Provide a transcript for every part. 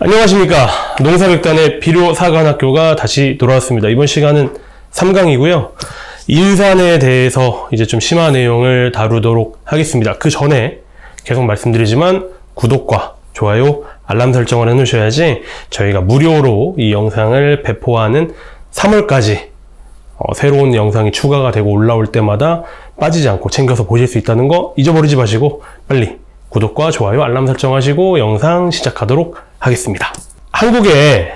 안녕하십니까. 농사백단의 비료사관학교가 다시 돌아왔습니다. 이번 시간은 3강이고요. 인산에 대해서 이제 좀 심화 내용을 다루도록 하겠습니다. 그 전에 계속 말씀드리지만 구독과 좋아요, 알람 설정을 해놓으셔야지 저희가 무료로 이 영상을 배포하는 3월까지 새로운 영상이 추가가 되고 올라올 때마다 빠지지 않고 챙겨서 보실 수 있다는 거 잊어버리지 마시고 빨리 구독과 좋아요, 알람 설정하시고 영상 시작하도록 하겠습니다. 한국의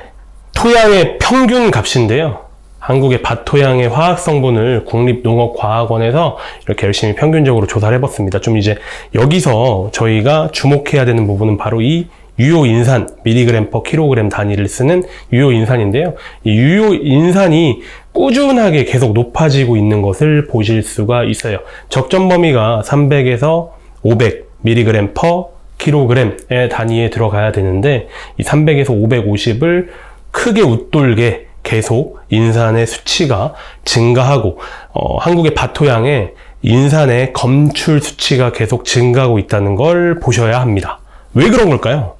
토양의 평균 값인데요. 한국의 밭 토양의 화학 성분을 국립농업과학원에서 이렇게 열심히 평균적으로 조사를 해봤습니다. 좀 이제 여기서 저희가 주목해야 되는 부분은 바로 이 유효인산, 미리그램 퍼 킬로그램 단위를 쓰는 유효인산인데요. 이 유효인산이 꾸준하게 계속 높아지고 있는 것을 보실 수가 있어요. 적정 범위가 300에서 500 미리그램 퍼 킬로그램의 단위에 들어가야 되는데 이 300에서 550을 크게 웃돌게 계속 인산의 수치가 증가하고 한국의 밭 토양에 인산의 검출 수치가 계속 증가하고 있다는 걸 보셔야 합니다. 왜 그런 걸까요?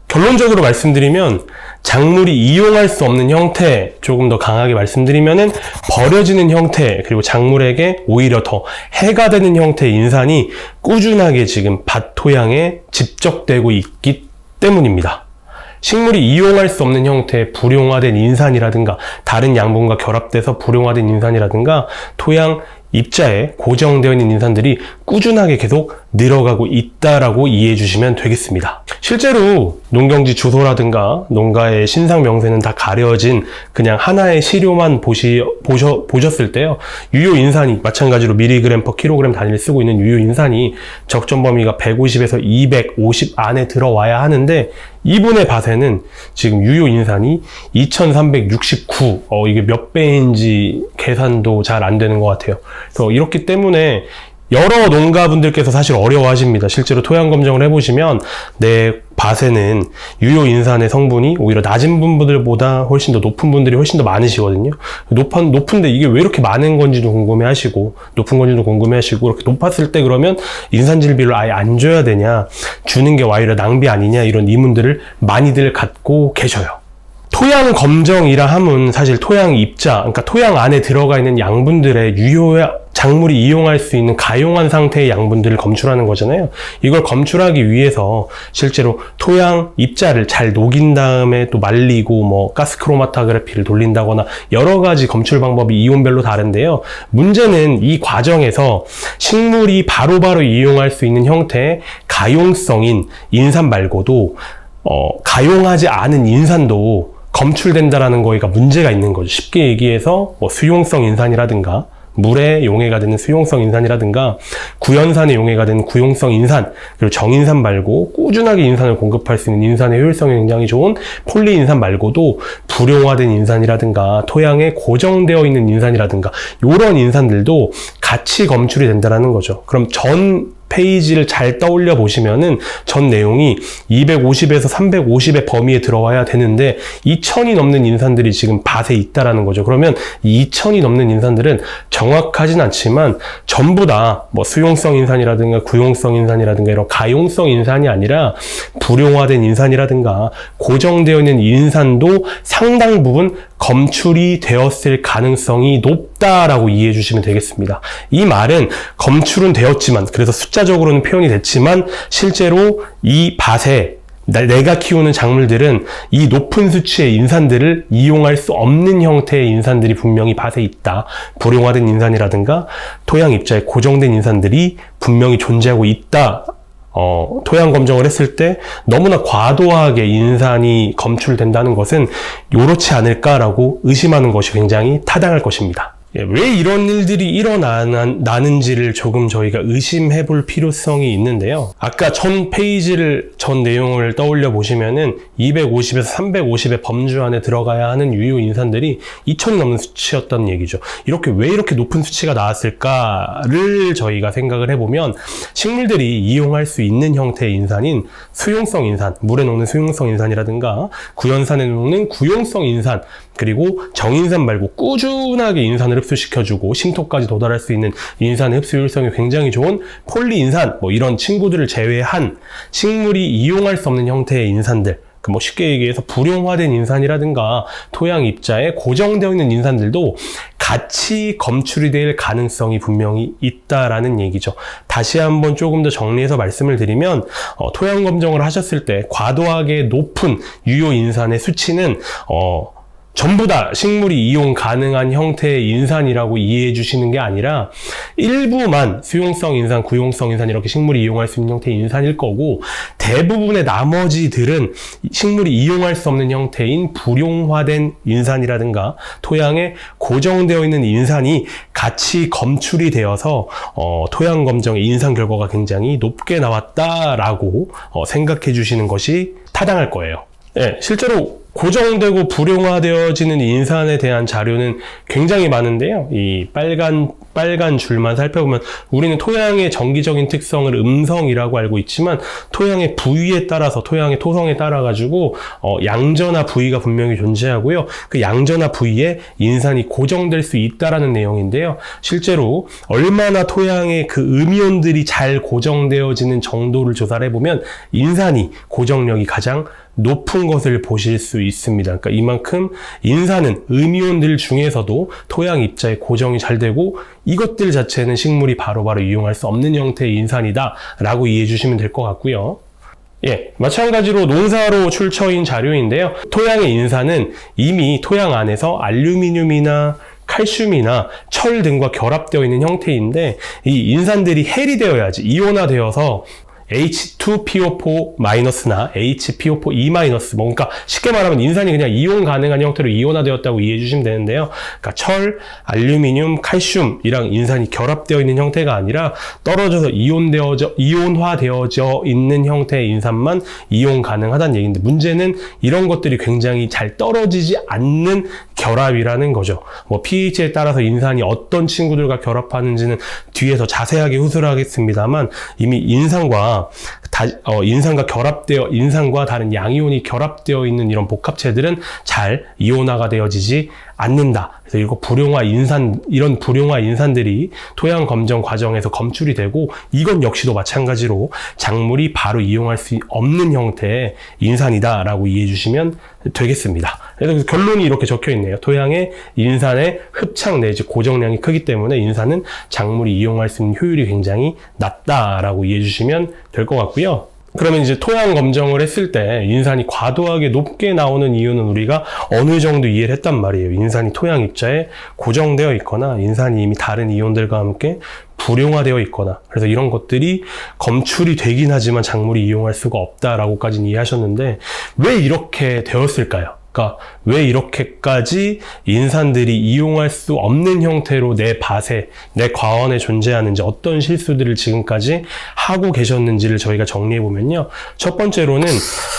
결론적으로 말씀드리면 작물이 이용할 수 없는 형태, 조금 더 강하게 말씀드리면은 버려지는 형태, 그리고 작물에게 오히려 더 해가 되는 형태의 인산이 꾸준하게 지금 밭 토양에 집적되고 있기 때문입니다. 식물이 이용할 수 없는 형태의 불용화된 인산이라든가 다른 양분과 결합돼서 불용화된 인산이라든가 토양 입자에 고정되어 있는 인산들이 꾸준하게 계속 늘어가고 있다라고 이해해 주시면 되겠습니다. 실제로 농경지 주소라든가 농가의 신상 명세는 다 가려진 그냥 하나의 시료만 보셨을 때요. 유효 인산이 마찬가지로 미리그램 퍼 킬로그램 단위를 쓰고 있는 유효 인산이 적정 범위가 150에서 250 안에 들어와야 하는데 이분의 밭에는 지금 유효 인산이 2369, 이게 몇 배인지 계산도 잘 안 되는 것 같아요. 그래서 이렇기 때문에 여러 농가분들께서 사실 어려워하십니다. 실제로 토양 검정을 해보시면 내 밭에는 유효 인산의 성분이 오히려 낮은 분들보다 훨씬 더 높은 분들이 훨씬 더 많으시거든요. 높은데 이게 왜 이렇게 많은 건지도 궁금해하시고 높은 건지도 궁금해하시고 이렇게 높았을 때 그러면 인산질비를 아예 안 줘야 되냐, 주는 게 오히려 낭비 아니냐, 이런 의문들을 많이들 갖고 계셔요. 토양 검정이라 함은 사실 토양 입자, 그러니까 토양 안에 들어가 있는 양분들의 작물이 이용할 수 있는 가용한 상태의 양분들을 검출하는 거잖아요. 이걸 검출하기 위해서 실제로 토양 입자를 잘 녹인 다음에 또 말리고 가스 크로마토그래피를 돌린다거나 여러 가지 검출 방법이 이온별로 다른데요. 문제는 이 과정에서 식물이 바로바로 이용할 수 있는 형태의 가용성인 인산 말고도 가용하지 않은 인산도 검출된다라는 거가 문제가 있는 거죠. 쉽게 얘기해서 수용성 인산이라든가 물에 용해가 되는 수용성 인산이라든가 구연산에 용해가 되는 구용성 인산, 그리고 정인산 말고 꾸준하게 인산을 공급할 수 있는 인산의 효율성이 굉장히 좋은 폴리인산 말고도 불용화된 인산이라든가 토양에 고정되어 있는 인산이라든가 이런 인산들도 같이 검출이 된다는 거죠. 그럼 전 페이지를 잘 떠올려 보시면은 전 내용이 250에서 350의 범위에 들어와야 되는데 2000이 넘는 인산들이 지금 밭에 있다라는 거죠. 그러면 2000이 넘는 인산들은 정확하진 않지만 전부 다 수용성 인산이라든가 구용성 인산이라든가 이런 가용성 인산이 아니라 불용화된 인산이라든가 고정되어 있는 인산도 상당 부분 검출이 되었을 가능성이 높다라고 이해해 주시면 되겠습니다. 이 말은 검출은 되었지만, 그래서 숫자적으로는 표현이 됐지만 실제로 이 밭에 내가 키우는 작물들은 이 높은 수치의 인산들을 이용할 수 없는 형태의 인산들이 분명히 밭에 있다. 불용화된 인산이라든가 토양 입자에 고정된 인산들이 분명히 존재하고 있다. 토양 검정을 했을 때 너무나 과도하게 인산이 검출된다는 것은 요렇지 않을까라고 의심하는 것이 굉장히 타당할 것입니다. 왜 이런 일들이 일어나는지를 조금 저희가 의심해 볼 필요성이 있는데요. 아까 전 내용을 떠올려 보시면은 250에서 350의 범주 안에 들어가야 하는 유효 인산들이 2000이 넘는 수치였다는 얘기죠. 왜 이렇게 높은 수치가 나왔을까를 저희가 생각을 해보면 식물들이 이용할 수 있는 형태의 인산인 수용성 인산, 물에 녹는 수용성 인산이라든가 구연산에 녹는 구용성 인산, 그리고 정인산 말고 꾸준하게 인산을 흡수시켜주고 심토까지 도달할 수 있는 인산의 흡수 효율성이 굉장히 좋은 폴리인산, 이런 친구들을 제외한 식물이 이용할 수 없는 형태의 인산들, 뭐 쉽게 얘기해서 불용화된 인산이라든가 토양 입자에 고정되어 있는 인산들도 같이 검출이 될 가능성이 분명히 있다라는 얘기죠. 다시 한번 조금 더 정리해서 말씀을 드리면 토양 검정을 하셨을 때 과도하게 높은 유효 인산의 수치는 전부 다 식물이 이용 가능한 형태의 인산이라고 이해해 주시는 게 아니라 일부만 수용성 인산, 구용성 인산 이렇게 식물이 이용할 수 있는 형태의 인산일 거고, 대부분의 나머지들은 식물이 이용할 수 없는 형태인 불용화된 인산이라든가 토양에 고정되어 있는 인산이 같이 검출이 되어서 토양 검정의 인산 결과가 굉장히 높게 나왔다라고 생각해 주시는 것이 타당할 거예요. 네, 실제로 고정되고 불용화되어지는 인산에 대한 자료는 굉장히 많은데요. 이 빨간 줄만 살펴보면 우리는 토양의 정기적인 특성을 음성이라고 알고 있지만 토양의 부위에 따라서, 토양의 토성에 따라 가지고 양전화 부위가 분명히 존재하고요. 그 양전화 부위에 인산이 고정될 수 있다라는 내용인데요. 실제로 얼마나 토양의 그 음이온들이 잘 고정되어지는 정도를 조사를 해보면 인산이 고정력이 가장 높은 것을 보실 수 있습니다. 그러니까 이만큼 인산은 음이온들 중에서도 토양 입자에 고정이 잘 되고 이것들 자체는 식물이 바로바로 이용할 수 없는 형태의 인산이다 라고 이해해 주시면 될 것 같고요. 예, 마찬가지로 논사로 출처인 자료인데요. 토양의 인산은 이미 토양 안에서 알루미늄이나 칼슘이나 철 등과 결합되어 있는 형태인데, 이 인산들이 해리되어야지, 이온화되어서 H2PO4-나 HPO4E-, 그러니까 쉽게 말하면 인산이 그냥 이용 가능한 형태로 이온화되었다고 이해해 주시면 되는데요. 그러니까 철, 알루미늄, 칼슘이랑 인산이 결합되어 있는 형태가 아니라 떨어져서 이온화되어져 있는 형태의 인산만 이용 가능하다는 얘기인데, 문제는 이런 것들이 굉장히 잘 떨어지지 않는 결합이라는 거죠. 뭐 pH에 따라서 인산이 어떤 친구들과 결합하는지는 뒤에서 자세하게 후술하겠습니다만, 이미 인산과 다른 양이온이 결합되어 있는 이런 복합체들은 잘 이온화가 되어지지 않는다. 그래서 이런 불용화 인산들이 토양 검정 과정에서 검출이 되고, 이건 역시도 마찬가지로 작물이 바로 이용할 수 없는 형태의 인산이다라고 이해해 주시면 되겠습니다. 그래서 결론이 이렇게 적혀 있네요. 토양의 인산의 흡착 내지 고정량이 크기 때문에 인산은 작물이 이용할 수 있는 효율이 굉장히 낮다라고 이해해 주시면 될 것 같고요. 그러면 이제 토양 검정을 했을 때 인산이 과도하게 높게 나오는 이유는 우리가 어느 정도 이해를 했단 말이에요. 인산이 토양 입자에 고정되어 있거나 인산이 이미 다른 이온들과 함께 불용화되어 있거나, 그래서 이런 것들이 검출이 되긴 하지만 작물이 이용할 수가 없다라고까지는 이해하셨는데, 왜 이렇게 되었을까요? 그러니까 왜 이렇게까지 인산들이 이용할 수 없는 형태로 내 밭에, 내 과원에 존재하는지, 어떤 실수들을 지금까지 하고 계셨는지를 저희가 정리해보면요. 첫 번째로는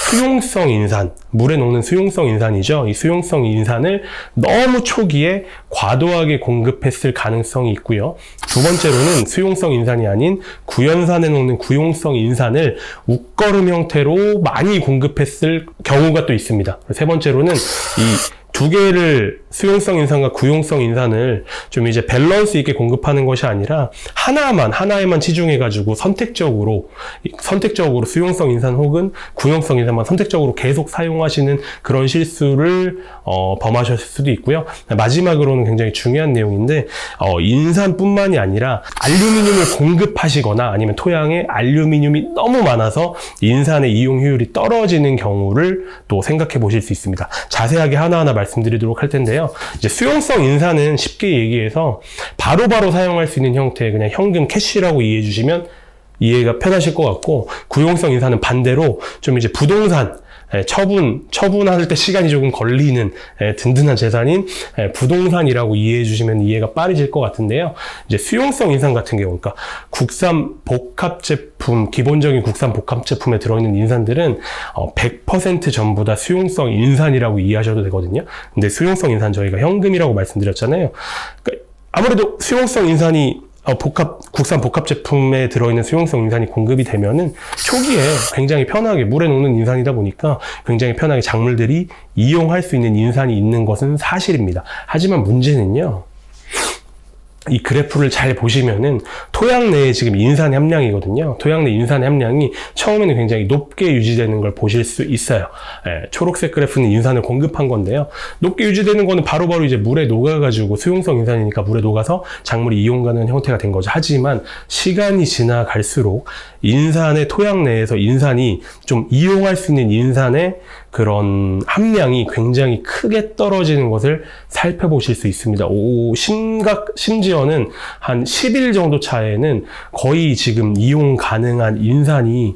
수용성 인산, 물에 녹는 수용성 인산이죠. 이 수용성 인산을 너무 초기에 과도하게 공급했을 가능성이 있고요. 두 번째로는 수용성 인산이 아닌 구연산에 녹는 구용성 인산을 웃거름 형태로 많이 공급했을 경우가 또 있습니다. 세 번째로는 이 두 개를, 수용성 인산과 구용성 인산을 좀 이제 밸런스 있게 공급하는 것이 아니라 하나에만 치중해가지고 선택적으로 수용성 인산 혹은 구용성 인산만 선택적으로 계속 사용하시는 그런 실수를 범하셨을 수도 있고요. 마지막으로는 굉장히 중요한 내용인데, 인산뿐만이 아니라 알루미늄을 공급하시거나 아니면 토양에 알루미늄이 너무 많아서 인산의 이용 효율이 떨어지는 경우를 또 생각해 보실 수 있습니다. 자세하게 하나하나 말씀드리도록 할 텐데요. 이제 수용성 인산은 쉽게 얘기해서 바로바로 사용할 수 있는 형태의 그냥 현금 캐시라고 이해해 주시면 이해가 편하실 것 같고, 구용성 인산은 반대로 좀 이제 부동산, 처분할 때 시간이 조금 걸리는 든든한 재산인 부동산이라고 이해해 주시면 이해가 빠르실 것 같은데요. 이제 수용성 인산 같은 경우, 그러니까 국산 복합 제품, 기본적인 국산 복합 제품에 들어있는 인산들은 100% 전부 다 수용성 인산이라고 이해하셔도 되거든요. 근데 수용성 인산 저희가 현금이라고 말씀드렸잖아요. 그러니까 아무래도 수용성 인산이 국산 복합 제품에 들어있는 수용성 인산이 공급이 되면은 초기에 굉장히 편하게 물에 녹는 인산이다 보니까 굉장히 편하게 작물들이 이용할 수 있는 인산이 있는 것은 사실입니다. 하지만 문제는요, 이 그래프를 잘 보시면은 토양 내에 지금 인산의 함량이거든요. 토양 내 인산의 함량이 처음에는 굉장히 높게 유지되는 걸 보실 수 있어요. 예, 초록색 그래프는 인산을 공급한 건데요. 높게 유지되는 거는 바로바로 이제 물에 녹아가지고 수용성 인산이니까 물에 녹아서 작물이 이용 가능한 형태가 된 거죠. 하지만 시간이 지나갈수록 인산의 토양 내에서 인산이 좀 이용할 수 있는 인산의 그런 함량이 굉장히 크게 떨어지는 것을 살펴보실 수 있습니다. 심지어는 한 10일 정도 차에는 거의 지금 이용 가능한 인산이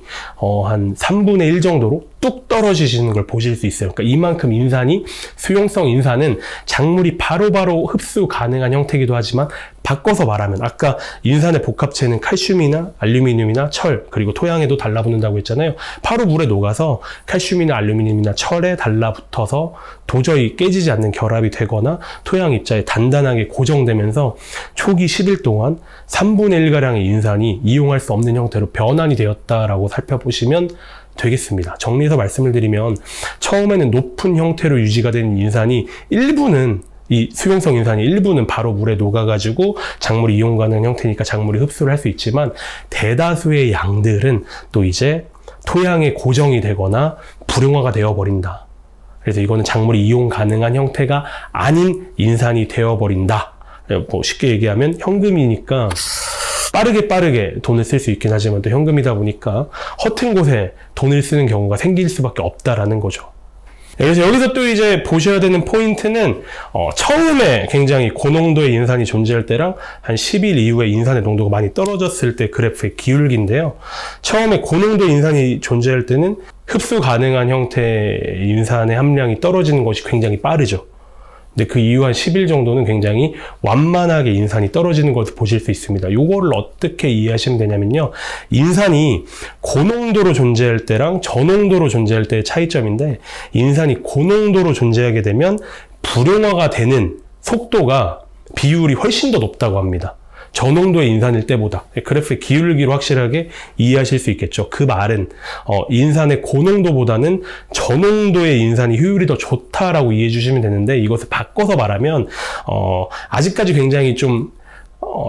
한 3분의 1 정도로 뚝 떨어지시는 걸 보실 수 있어요. 그러니까 이만큼 인산이, 수용성 인산은 작물이 바로바로 흡수 가능한 형태이기도 하지만 바꿔서 말하면 아까 인산의 복합체는 칼슘이나 알루미늄이나 철, 그리고 토양에도 달라붙는다고 했잖아요. 바로 물에 녹아서 칼슘이나 알루미늄이나 철에 달라붙어서 도저히 깨지지 않는 결합이 되거나 토양 입자에 단단하게 고정되면서 초기 10일 동안 3분의 1가량의 인산이 이용할 수 없는 형태로 변환이 되었다라고 살펴보시면 되겠습니다. 정리해서 말씀을 드리면 처음에는 높은 형태로 유지가 된 인산이 일부는 이 수용성 인산이 일부는 바로 물에 녹아가지고 작물이 이용 가능한 형태니까 작물이 흡수를 할 수 있지만 대다수의 양들은 또 이제 토양에 고정이 되거나 불용화가 되어버린다. 그래서 이거는 작물이 이용 가능한 형태가 아닌 인산이 되어버린다. 뭐 쉽게 얘기하면 현금이니까 빠르게 돈을 쓸 수 있긴 하지만 또 현금이다 보니까 허튼 곳에 돈을 쓰는 경우가 생길 수밖에 없다라는 거죠. 그래서 여기서 또 이제 보셔야 되는 포인트는 처음에 굉장히 고농도의 인산이 존재할 때랑 한 10일 이후에 인산의 농도가 많이 떨어졌을 때 그래프의 기울기인데요. 처음에 고농도 인산이 존재할 때는 흡수 가능한 형태의 인산의 함량이 떨어지는 것이 굉장히 빠르죠. 근데 그 이후 한 10일 정도는 굉장히 완만하게 인산이 떨어지는 것을 보실 수 있습니다. 요거를 어떻게 이해하시면 되냐면요. 인산이 고농도로 존재할 때랑 저농도로 존재할 때의 차이점인데 인산이 고농도로 존재하게 되면 불용화가 되는 속도가 비율이 훨씬 더 높다고 합니다. 저농도의 인산일 때보다. 그래프의 기울기로 확실하게 이해하실 수 있겠죠. 그 말은 인산의 고농도보다는 저농도의 인산이 효율이 더 좋다라고 이해해 주시면 되는데 이것을 바꿔서 말하면 아직까지 굉장히 좀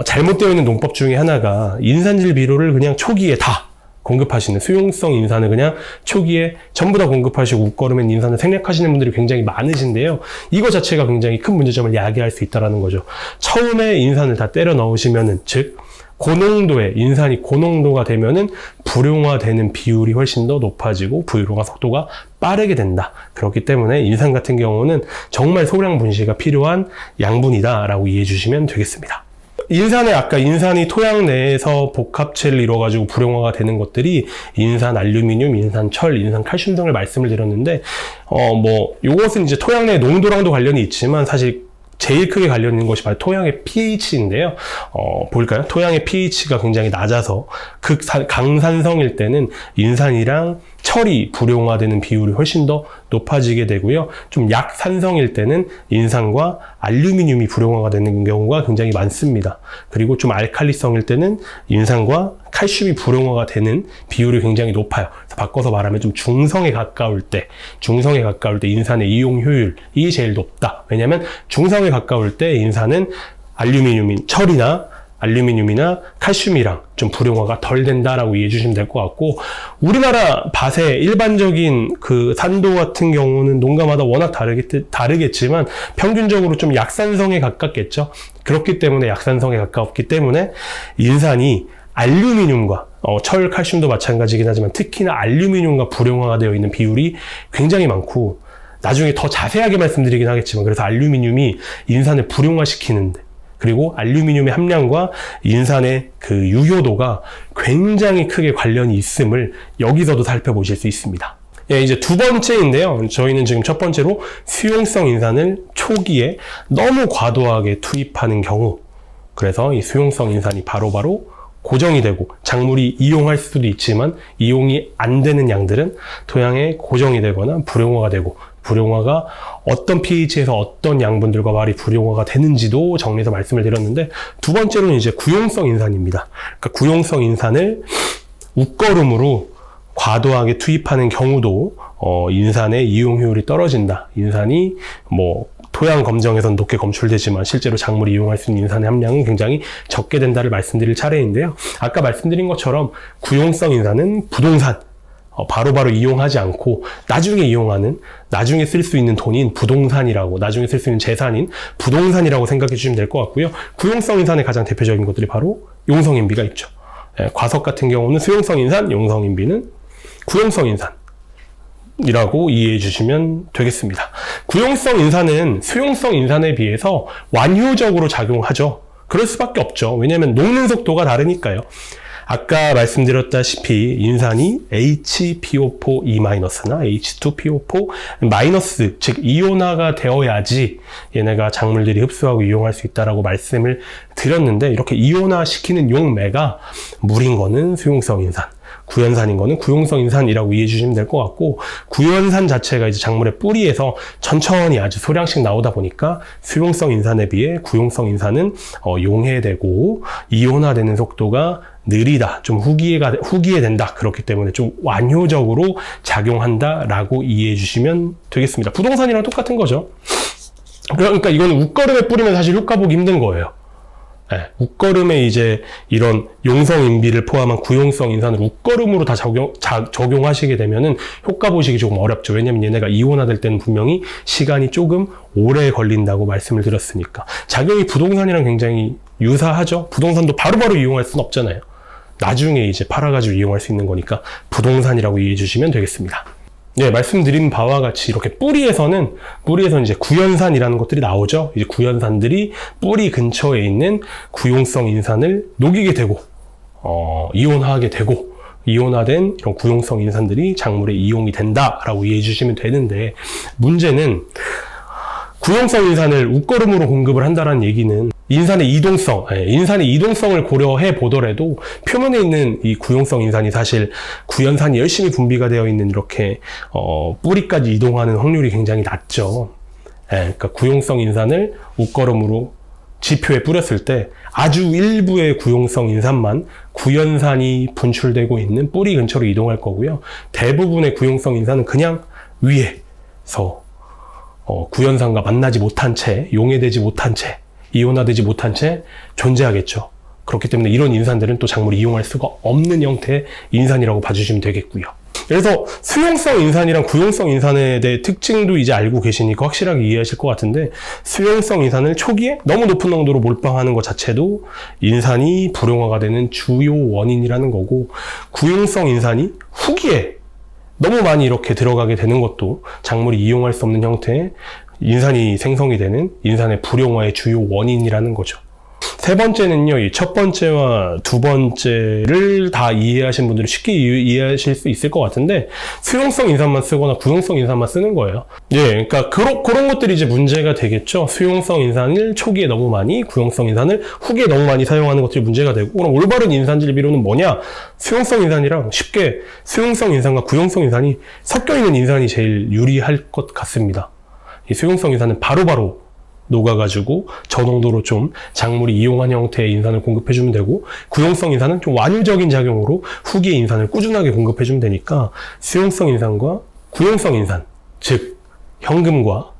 잘못되어 있는 농법 중에 하나가 인산질 비료를 그냥 초기에 다 공급하시는, 수용성 인산을 그냥 초기에 전부 다 공급하시고 웃거름엔 인산을 생략하시는 분들이 굉장히 많으신데요. 이거 자체가 굉장히 큰 문제점을 야기할 수 있다는 거죠. 처음에 인산을 다 때려 넣으시면은, 즉 고농도의 인산이 고농도가 되면은 불용화되는 비율이 훨씬 더 높아지고 불용화 속도가 빠르게 된다. 그렇기 때문에 인산 같은 경우는 정말 소량 분시가 필요한 양분이다라고 이해해 주시면 되겠습니다. 아까 인산이 토양 내에서 복합체를 이루어가지고 불용화가 되는 것들이 인산 알루미늄, 인산 철, 인산 칼슘 등을 말씀을 드렸는데, 요것은 이제 토양 내 농도랑도 관련이 있지만 사실 제일 크게 관련 있는 것이 바로 토양의 pH인데요. 볼까요? 토양의 pH가 굉장히 낮아서 강산성일 때는 인산이랑 철이 불용화되는 비율이 훨씬 더 높아지게 되고요. 좀 약산성일 때는 인산과 알루미늄이 불용화가 되는 경우가 굉장히 많습니다. 그리고 좀 알칼리성일 때는 인산과 칼슘이 불용화가 되는 비율이 굉장히 높아요. 그래서 바꿔서 말하면 좀 중성에 가까울 때 인산의 이용 효율이 제일 높다. 왜냐하면 중성에 가까울 때 인산은 철이나 알루미늄이나 칼슘이랑 좀 불용화가 덜 된다라고 이해해 주시면 될 것 같고, 우리나라 밭의 일반적인 그 산도 같은 경우는 농가마다 워낙 다르겠지만 평균적으로 좀 약산성에 가깝겠죠. 그렇기 때문에 약산성에 가깝기 때문에 인산이 알루미늄과 철, 칼슘도 마찬가지긴 하지만 특히나 알루미늄과 불용화가 되어 있는 비율이 굉장히 많고, 나중에 더 자세하게 말씀드리긴 하겠지만 그래서 알루미늄이 인산을 불용화시키는데, 그리고 알루미늄의 함량과 인산의 그 유효도가 굉장히 크게 관련이 있음을 여기서도 살펴보실 수 있습니다. 예, 이제 두 번째인데요. 저희는 지금 첫 번째로 수용성 인산을 초기에 너무 과도하게 투입하는 경우, 그래서 이 수용성 인산이 바로바로 고정이 되고 작물이 이용할 수도 있지만 이용이 안 되는 양들은 토양에 고정이 되거나 불용화가 되고, 불용화가 어떤 pH에서 어떤 양분들과 말이 불용화가 되는지도 정리해서 말씀을 드렸는데, 두 번째로는 이제 구용성 인산입니다. 그러니까 구용성 인산을 웃거름으로 과도하게 투입하는 경우도 인산의 이용 효율이 떨어진다. 인산이 토양 검정에선 높게 검출되지만 실제로 작물이 이용할 수 있는 인산의 함량은 굉장히 적게 된다를 말씀드릴 차례인데요. 아까 말씀드린 것처럼 구용성 인산은 부동산, 바로바로 이용하지 않고 나중에 이용하는, 나중에 쓸 수 있는 돈인 부동산이라고, 나중에 쓸 수 있는 재산인 부동산이라고 생각해 주시면 될 것 같고요. 구용성 인산의 가장 대표적인 것들이 바로 용성인비가 있죠. 과석 같은 경우는 수용성 인산, 용성인비는 구용성 인산이라고 이해해 주시면 되겠습니다. 구용성 인산은 수용성 인산에 비해서 완효적으로 작용하죠. 그럴 수밖에 없죠. 왜냐하면 녹는 속도가 다르니까요. 아까 말씀드렸다시피 인산이 HPO4E-나 H2PO4-, 즉 이온화가 되어야지 얘네가 작물들이 흡수하고 이용할 수 있다라고 말씀을 드렸는데, 이렇게 이온화 시키는 용매가 물인 거는 수용성 인산, 구연산인 거는 구용성 인산이라고 이해해 주시면 될 것 같고, 구연산 자체가 이제 작물의 뿌리에서 천천히 아주 소량씩 나오다 보니까 수용성 인산에 비해 구용성 인산은 용해되고 이온화되는 속도가 느리다, 좀 후기화된다. 그렇기 때문에 좀 완효적으로 작용한다라고 이해해 주시면 되겠습니다. 부동산이랑 똑같은 거죠. 그러니까 이거는 웃거름에 뿌리면 사실 효과 보기 힘든 거예요. 웃거름에 이제 이런 용성인비를 포함한 구용성 인산을 웃거름으로 다 적용하시게 되면은 효과 보시기 조금 어렵죠. 왜냐면 얘네가 이온화될 때는 분명히 시간이 조금 오래 걸린다고 말씀을 드렸으니까. 작용이 부동산이랑 굉장히 유사하죠. 부동산도 바로바로 이용할 수는 없잖아요. 나중에 이제 팔아가지고 이용할 수 있는 거니까 부동산이라고 이해해 주시면 되겠습니다. 네, 말씀드린 바와 같이 이렇게 뿌리에서는 이제 구연산이라는 것들이 나오죠. 이제 구연산들이 뿌리 근처에 있는 구용성 인산을 녹이게 되고, 이온화하게 되고, 이온화된 이런 구용성 인산들이 작물에 이용이 된다라고 이해해 주시면 되는데, 문제는 구용성 인산을 웃거름으로 공급을 한다는 얘기는 인산의 이동성을 고려해 보더라도 표면에 있는 이 구용성 인산이 사실 구연산이 열심히 분비가 되어 있는 이렇게 뿌리까지 이동하는 확률이 굉장히 낮죠. 그러니까 구용성 인산을 웃거름으로 지표에 뿌렸을 때 아주 일부의 구용성 인산만 구연산이 분출되고 있는 뿌리 근처로 이동할 거고요. 대부분의 구용성 인산은 그냥 위에서 구연산과 만나지 못한 채, 용해되지 못한 채, 이온화되지 못한 채 존재하겠죠. 그렇기 때문에 이런 인산들은 또 작물이 이용할 수가 없는 형태의 인산이라고 봐주시면 되겠고요. 그래서 수용성 인산이랑 구용성 인산에 대해 특징도 이제 알고 계시니까 확실하게 이해하실 것 같은데, 수용성 인산을 초기에 너무 높은 농도로 몰빵하는 것 자체도 인산이 불용화가 되는 주요 원인이라는 거고, 구용성 인산이 후기에 너무 많이 이렇게 들어가게 되는 것도 작물이 이용할 수 없는 형태의 인산이 생성이 되는 인산의 불용화의 주요 원인이라는 거죠. 세 번째는요, 이 첫 번째와 두 번째를 다 이해하신 분들은 쉽게 이해하실 수 있을 것 같은데, 수용성 인산만 쓰거나 구용성 인산만 쓰는 거예요. 그러니까 그런 것들이 이제 문제가 되겠죠. 수용성 인산을 초기에 너무 많이, 구용성 인산을 후기에 너무 많이 사용하는 것들이 문제가 되고, 그럼 올바른 인산질 비료는 뭐냐? 수용성 인산이랑 쉽게 수용성 인산과 구용성 인산이 섞여 있는 인산이 제일 유리할 것 같습니다. 이 수용성 인산은 바로바로 녹아가지고 저농도로 좀 작물이 이용한 형태의 인산을 공급해주면 되고, 구용성 인산은 좀 완효적인 작용으로 후기의 인산을 꾸준하게 공급해주면 되니까 수용성 인산과 구용성 인산, 즉 현금과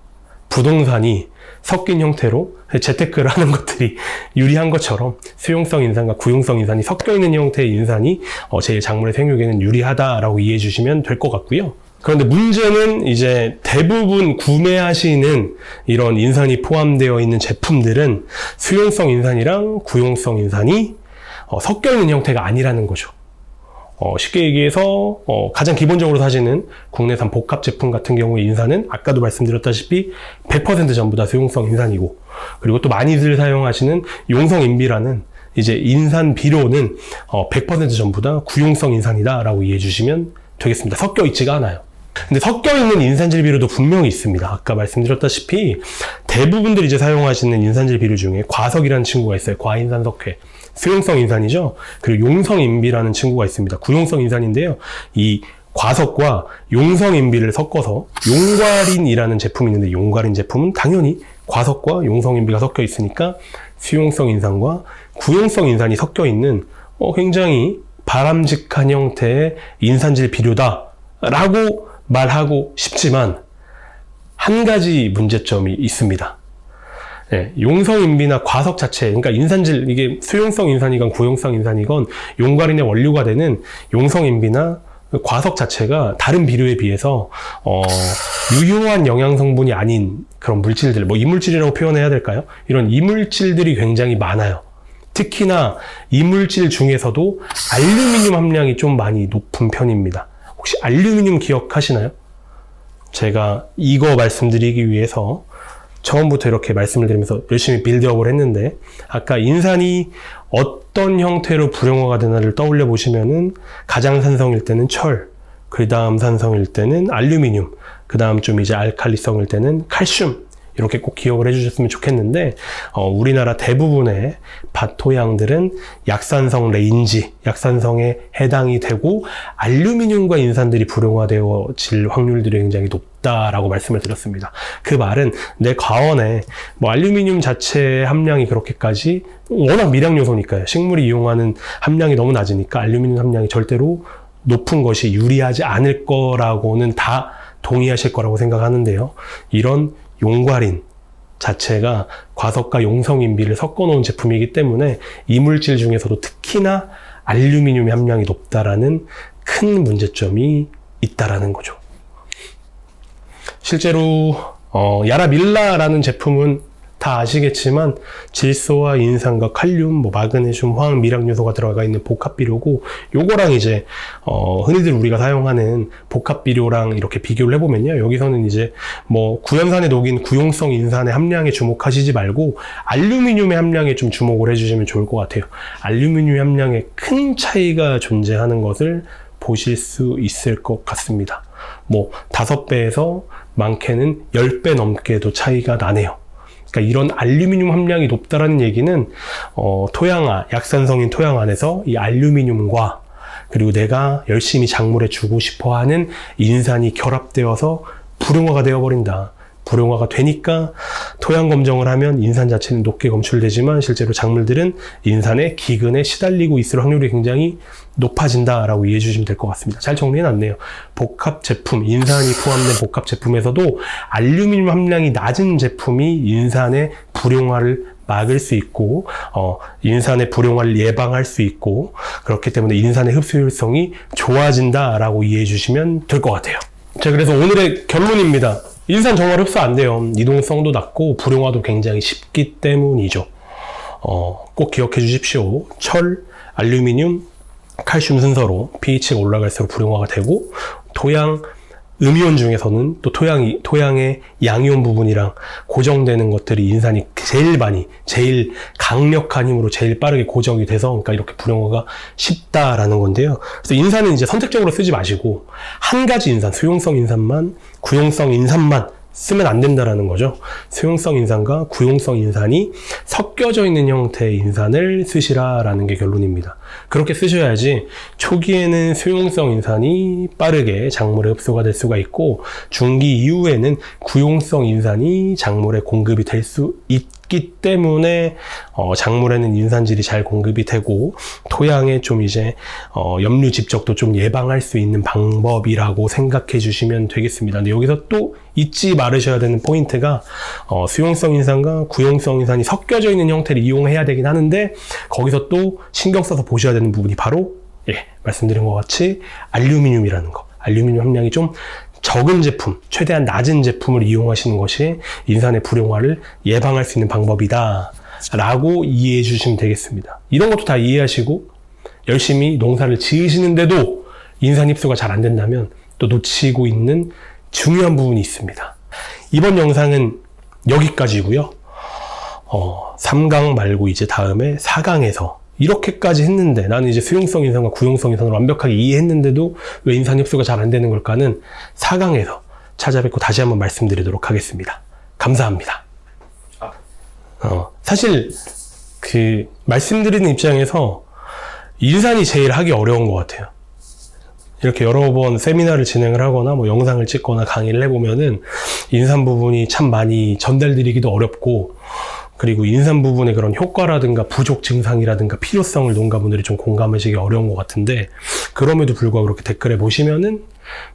부동산이 섞인 형태로 재테크를 하는 것들이 유리한 것처럼 수용성 인산과 구용성 인산이 섞여 있는 형태의 인산이 제일 작물의 생육에는 유리하다라고 이해해 주시면 될 것 같고요. 그런데 문제는 이제 대부분 구매하시는 이런 인산이 포함되어 있는 제품들은 수용성 인산이랑 구용성 인산이 섞여 있는 형태가 아니라는 거죠. 쉽게 얘기해서 가장 기본적으로 사시는 국내산 복합 제품 같은 경우에 인산은 아까도 말씀드렸다시피 100% 전부 다 수용성 인산이고, 그리고 또 많이들 사용하시는 용성인비라는 이제 인산 비료는 100% 전부 다 구용성 인산이다라고 이해해 주시면 되겠습니다. 섞여 있지가 않아요. 근데 섞여 있는 인산질 비료도 분명히 있습니다. 아까 말씀드렸다시피 대부분들이 이제 사용하시는 인산질 비료 중에 과석이라는 친구가 있어요. 과인산석회. 수용성 인산이죠. 그리고 용성인비라는 친구가 있습니다. 구용성 인산인데요. 이 과석과 용성인비를 섞어서 용과린이라는 제품이 있는데, 용과린 제품은 당연히 과석과 용성인비가 섞여 있으니까 수용성 인산과 구용성 인산이 섞여 있는 굉장히 바람직한 형태의 인산질 비료다라고 말하고 싶지만, 한 가지 문제점이 있습니다. 예, 용성인비나 과석 자체, 그러니까 인산질, 이게 수용성 인산이건 구용성 인산이건 용과린의 원료가 되는 용성인비나 과석 자체가 다른 비료에 비해서 유효한 영양 성분이 아닌 그런 물질들, 뭐 이물질이라고 표현해야 될까요? 이런 이물질들이 굉장히 많아요. 특히나 이물질 중에서도 알루미늄 함량이 좀 많이 높은 편입니다. 혹시 알루미늄 기억하시나요? 제가 이거 말씀드리기 위해서 처음부터 이렇게 말씀을 드리면서 열심히 빌드업을 했는데, 아까 인산이 어떤 형태로 불용화가 되나를 떠올려 보시면은 가장 산성일 때는 철, 그 다음 산성일 때는 알루미늄, 그 다음 좀 이제 알칼리성일 때는 칼슘, 이렇게 꼭 기억을 해주셨으면 좋겠는데, 우리나라 대부분의 밭 토양들은 약산성 레인지, 약산성에 해당이 되고 알루미늄과 인산들이 불용화되어질 확률들이 굉장히 높다라고 말씀을 드렸습니다. 그 말은 내 과원에 뭐 알루미늄 자체 함량이 그렇게까지, 워낙 미량 요소니까요. 식물이 이용하는 함량이 너무 낮으니까 알루미늄 함량이 절대로 높은 것이 유리하지 않을 거라고는 다 동의하실 거라고 생각하는데요. 이런 용과린 자체가 과석과 용성인비를 섞어 놓은 제품이기 때문에 이물질 중에서도 특히나 알루미늄 함량이 높다라는 큰 문제점이 있다라는 거죠. 실제로 야라밀라라는 제품은 다 아시겠지만 질소와 인산과 칼륨, 뭐 마그네슘, 화학, 미량 요소가 들어가 있는 복합 비료고, 요거랑 이제 흔히들 우리가 사용하는 복합 비료랑 이렇게 비교를 해보면요, 여기서는 이제 뭐 구연산에 녹인 구용성 인산의 함량에 주목하시지 말고 알루미늄의 함량에 좀 주목을 해주시면 좋을 것 같아요. 알루미늄 함량에 큰 차이가 존재하는 것을 보실 수 있을 것 같습니다. 뭐 5배에서 많게는 10배 넘게도 차이가 나네요. 그러니까 이런 알루미늄 함량이 높다라는 얘기는 토양화, 약산성인 토양 안에서 이 알루미늄과 그리고 내가 열심히 작물에 주고 싶어하는 인산이 결합되어서 불용화가 되어버린다. 불용화가 되니까 토양 검정을 하면 인산 자체는 높게 검출되지만 실제로 작물들은 인산의 기근에 시달리고 있을 확률이 굉장히 높아진다라고 이해해 주시면 될 것 같습니다. 잘 정리해놨네요. 복합 제품, 인산이 포함된 복합 제품에서도 알루미늄 함량이 낮은 제품이 인산의 불용화를 막을 수 있고 인산의 불용화를 예방할 수 있고, 그렇기 때문에 인산의 흡수율성이 좋아진다라고 이해해 주시면 될 것 같아요. 자, 그래서 오늘의 결론입니다. 인산 정말 흡수 안 돼요. 이동성도 낮고 불용화도 굉장히 쉽기 때문이죠. 꼭 기억해 주십시오. 철, 알루미늄, 칼슘 순서로 pH가 올라갈수록 불용화가 되고, 토양 음이온 중에서는 또 토양의 양이온 부분이랑 고정되는 것들이 인산이 제일 많이, 제일 강력한 힘으로 제일 빠르게 고정이 돼서, 그러니까 이렇게 불용화가 쉽다라는 건데요. 그래서 인산은 이제 선택적으로 쓰지 마시고 한 가지 인산, 수용성 인산만, 구용성 인산만 쓰면 안 된다라는 거죠. 수용성 인산과 구용성 인산이 섞여져 있는 형태의 인산을 쓰시라라는 게 결론입니다. 그렇게 쓰셔야지 초기에는 수용성 인산이 빠르게 작물에 흡수가 될 수가 있고, 중기 이후에는 구용성 인산이 작물에 공급이 될 수 있기 때문에 작물에는 인산질이 잘 공급이 되고 토양에 좀 이제 염류 집적도 좀 예방할 수 있는 방법이라고 생각해 주시면 되겠습니다. 근데 여기서 또 잊지 말으셔야 되는 포인트가 수용성 인산과 구용성 인산이 섞여져 있는 형태를 이용해야 되긴 하는데, 거기서 또 신경 써서 보셔야 되는 부분이 바로 말씀드린 것 같이 알루미늄이라는 거. 알루미늄 함량이 좀 적은 제품, 최대한 낮은 제품을 이용하시는 것이 인산의 불용화를 예방할 수 있는 방법이다 라고 이해해 주시면 되겠습니다. 이런 것도 다 이해하시고 열심히 농사를 지으시는데도 인산 흡수가 잘 안 된다면 또 놓치고 있는 중요한 부분이 있습니다. 이번 영상은 여기까지고요. 3강 말고 이제 다음에 4강에서 이렇게까지 했는데, 나는 이제 수용성 인산과 구용성 인산을 완벽하게 이해했는데도 왜 인산 흡수가 잘 안 되는 걸까는 4강에서 찾아뵙고 다시 한번 말씀드리도록 하겠습니다. 감사합니다. 사실 말씀드리는 입장에서 인산이 제일 하기 어려운 것 같아요. 이렇게 여러 번 세미나를 진행을 하거나 뭐 영상을 찍거나 강의를 해보면은 인산 부분이 참 많이 전달드리기도 어렵고, 그리고 인산 부분의 그런 효과라든가 부족 증상이라든가 필요성을 농가분들이 좀 공감하시기 어려운 것 같은데, 그럼에도 불구하고 그렇게 댓글에 보시면은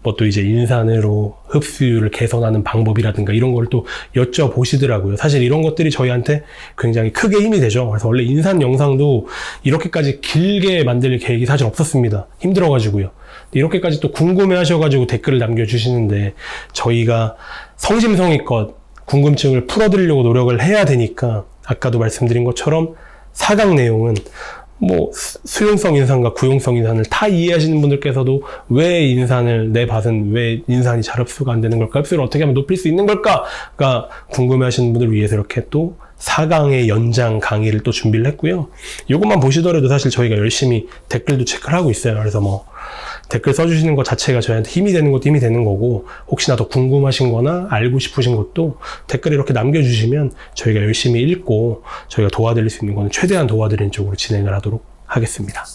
뭐 또 이제 인산으로 흡수율을 개선하는 방법이라든가 이런 걸 또 여쭤보시더라고요. 사실 이런 것들이 저희한테 굉장히 크게 힘이 되죠. 그래서 원래 인산 영상도 이렇게까지 길게 만들 계획이 사실 없었습니다. 힘들어가지고요. 이렇게까지 또 궁금해 하셔가지고 댓글을 남겨주시는데, 저희가 성심성의껏 궁금증을 풀어드리려고 노력을 해야 되니까, 아까도 말씀드린 것처럼 4강 내용은 뭐 수용성 인산과 구용성 인산을 다 이해하시는 분들께서도 왜 인산을, 내 밭은 왜 인산이 잘 흡수가 안 되는 걸까? 흡수를 어떻게 하면 높일 수 있는 걸까?가 궁금해 하시는 분들을 위해서 이렇게 또 4강의 연장 강의를 또 준비를 했고요. 이것만 보시더라도 사실 저희가 열심히 댓글도 체크를 하고 있어요. 그래서 뭐 댓글 써주시는 것 자체가 저희한테 힘이 되는 것도 힘이 되는 거고, 혹시나 더 궁금하신 거나 알고 싶으신 것도 댓글 이렇게 남겨주시면 저희가 열심히 읽고 저희가 도와드릴 수 있는 거는 최대한 도와드리는 쪽으로 진행을 하도록 하겠습니다.